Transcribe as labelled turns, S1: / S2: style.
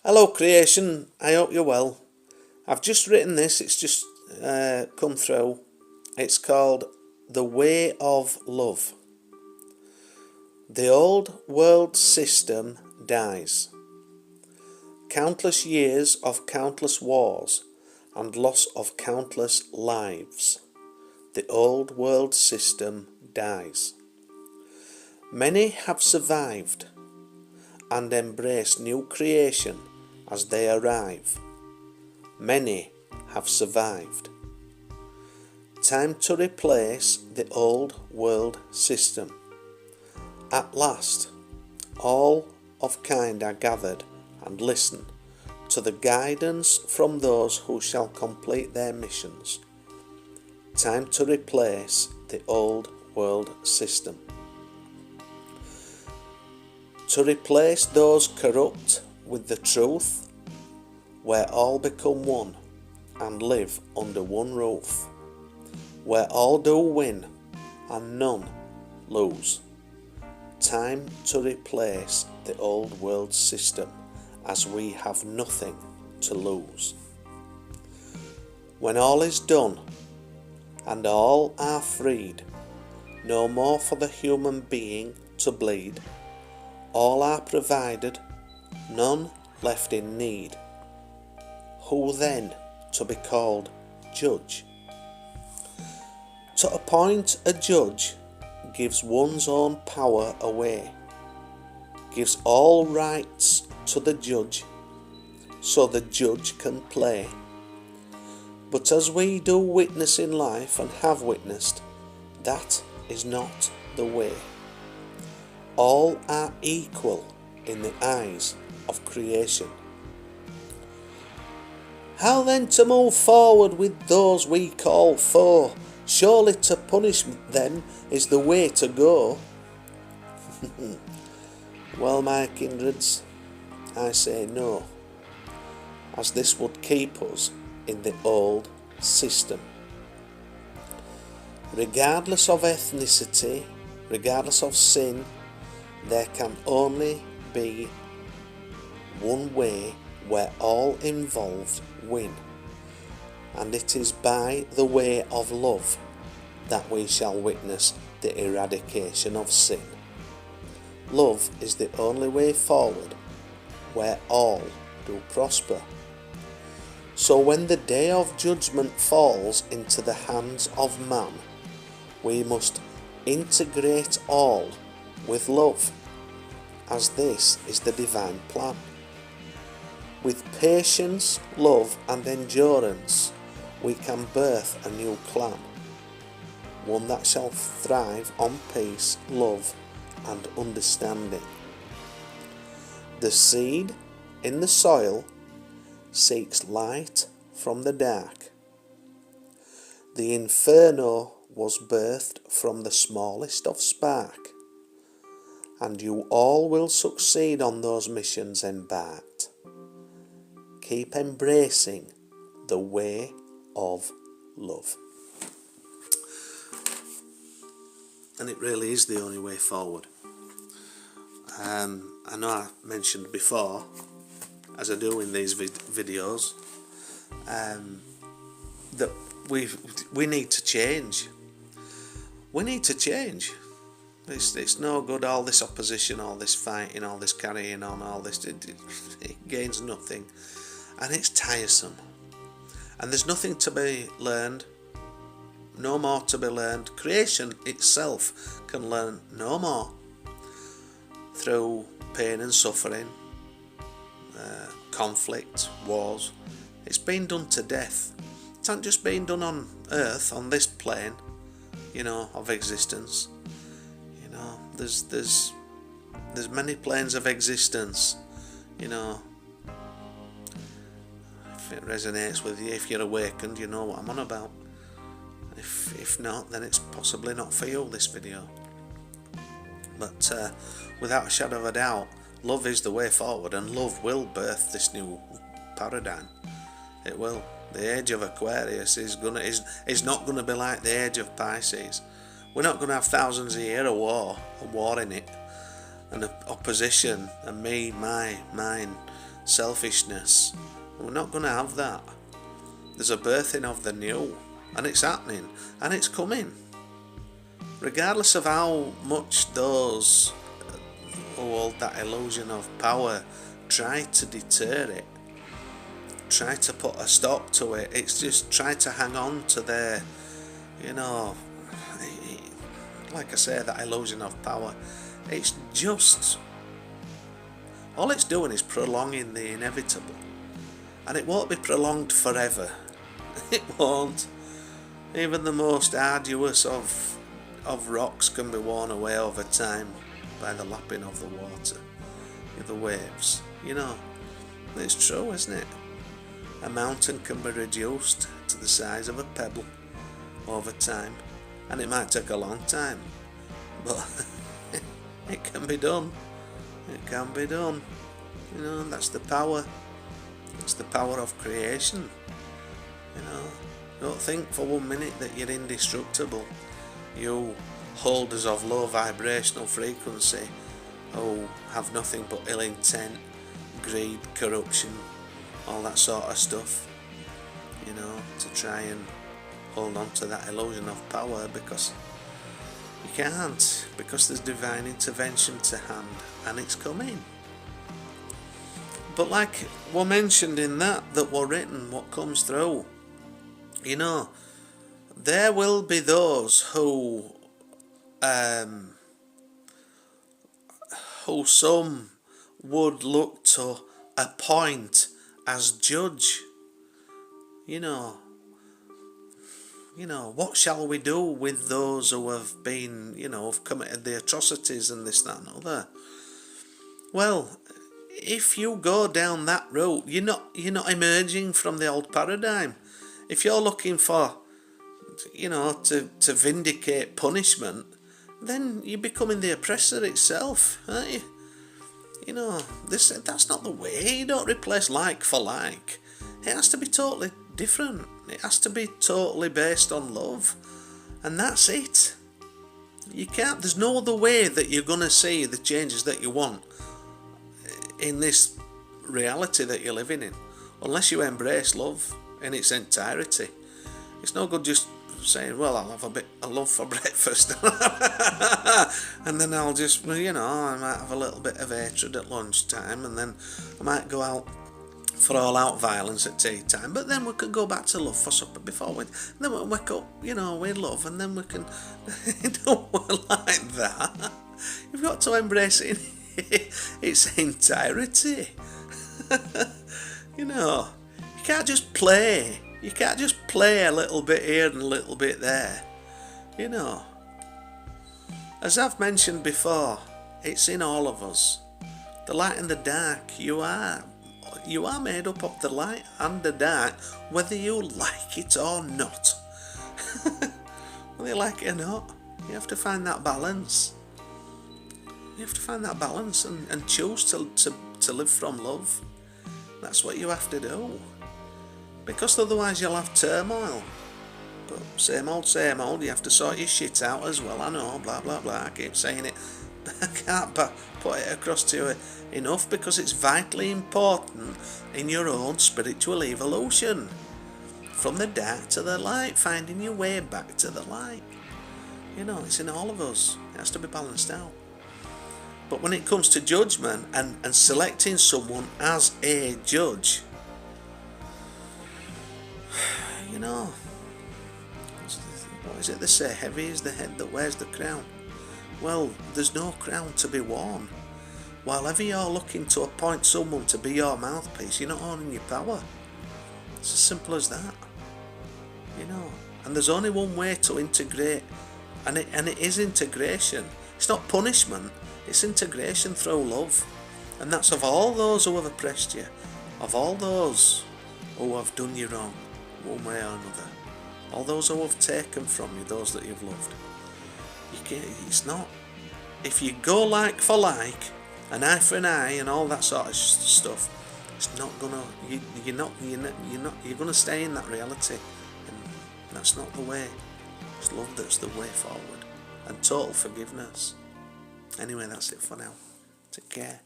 S1: Hello creation, I hope you're well. I've just written this, it's just come through. It's called The Way of Love. The old world system dies. Countless years of countless wars and loss of countless lives. The old world system dies. Many have survived and embrace new creation as they arrive. Many have survived. Time to replace the old world system. At last, all of kind are gathered and listen to the guidance from those who shall complete their missions. Time to replace the old world system. To replace those corrupt with the truth, where all become one and live under one roof, where all do win and none lose. Time to replace the old world system, as we have nothing to lose. When all is done and all are freed, no more for the human being to bleed. All are provided, none left in need. Who then to be called judge? To appoint a judge gives one's own power away, gives all rights to the judge, so the judge can play. But as we do witness in life and have witnessed, that is not the way. All are equal in the eyes of creation. How then to move forward with those we call foe? Surely to punish them is the way to go. Well, my kindreds, I say no, as this would keep us in the old system. Regardless of ethnicity, regardless of sin, there can only be one way where all involved win, and it is by the way of love that we shall witness the eradication of sin. Love is the only way forward where all do prosper. So when the day of judgment falls into the hands of man, we must integrate all with love, as this is the divine plan. With patience, love and endurance, we can birth a new clan, one that shall thrive on peace, love and understanding. The seed in the soil seeks light from the dark. The inferno was birthed from the smallest of spark, and you all will succeed on those missions embarked. Keep embracing the way of love. And it really is the only way forward. I know I mentioned before, as I do in these videos, that we need to change. We need to change. It's no good all this opposition, all this fighting, all this carrying on, all this, it gains nothing, and it's tiresome, and there's nothing to be learned, no more to be learned. Creation itself can learn no more through pain and suffering, conflict, wars. It's been done to death. It's not just been done on earth, on this plane, of existence. There's many planes of existence. If it resonates with you, if you're awakened, you know what I'm on about. If not, then it's possibly not for you, this video. But without a shadow of a doubt, love is the way forward, and love will birth this new paradigm. It will. The age of Aquarius is not going to be like the age of Pisces. We're not going to have thousands of years of war in it, and opposition, and me, my, mine, selfishness. We're not going to have that. There's a birthing of the new, and it's happening, and it's coming. Regardless of how much those who hold that illusion of power try to deter it, try to put a stop to it, it's just try to hang on to their, like I say, that illusion of power. It's just, all it's doing is prolonging the inevitable, and it won't be prolonged forever. It won't. Even the most arduous of rocks can be worn away over time by the lapping of the water, the waves. It's true, isn't it? A mountain can be reduced to the size of a pebble over time, and it might take a long time, but it can be done. It can be done. That's the power. It's the power of creation. Don't think for 1 minute that you're indestructible. You holders of low vibrational frequency who have nothing but ill intent, greed, corruption, all that sort of stuff, to try and hold on to that illusion of power, because you can't, because there's divine intervention to hand, and it's coming. But like we mentioned in that were written, what comes through, there will be those who some would look to appoint as judge. What shall we do with those who have been, have committed the atrocities and this, that and other? Well, if you go down that route, you're not emerging from the old paradigm. If you're looking for, to vindicate punishment, then you're becoming the oppressor itself, aren't you? That's not the way. You don't replace like for like. It has to be totally different. It has to be totally based on love, and that's it. You can't. There's no other way that you're going to see the changes that you want in this reality that you're living in, unless you embrace love in its entirety. It's no good just saying, well, I'll have a bit of love for breakfast and then I'll just, I might have a little bit of hatred at lunchtime, and then I might go out for all out violence at tea time, but then we can go back to love for supper before then we'll wake up, with love, and then we can don't work like that. You've got to embrace it in its entirety. You can't just play. You can't just play a little bit here and a little bit there. As I've mentioned before, it's in all of us. The light and the dark, you are made up of the light and the dark, whether you like it or not. Whether you like it or not, you have to find that balance. You have to find that balance and choose to live from love. That's what you have to do. Because otherwise you'll have turmoil. But same old, you have to sort your shit out as well. I know, blah, blah, blah, I keep saying it. I can't put it across to you enough, because it's vitally important in your own spiritual evolution. From the dark to the light, finding your way back to the light. It's in all of us. It has to be balanced out. But when it comes to judgment and selecting someone as a judge, what is it they say? Heavy is the head that wears the crown. Well, there's no crown to be worn. While ever you're looking to appoint someone to be your mouthpiece, you're not owning your power. It's as simple as that. And there's only one way to integrate, and it is integration. It's not punishment, it's integration through love. And that's of all those who have oppressed you, of all those who have done you wrong, one way or another, all those who have taken from you, those that you've loved. It's not. If you go like for like, an eye for an eye, and all that sort of stuff, it's not gonna. You're gonna stay in that reality, and that's not the way. It's love that's the way forward, and total forgiveness. Anyway, that's it for now. Take care.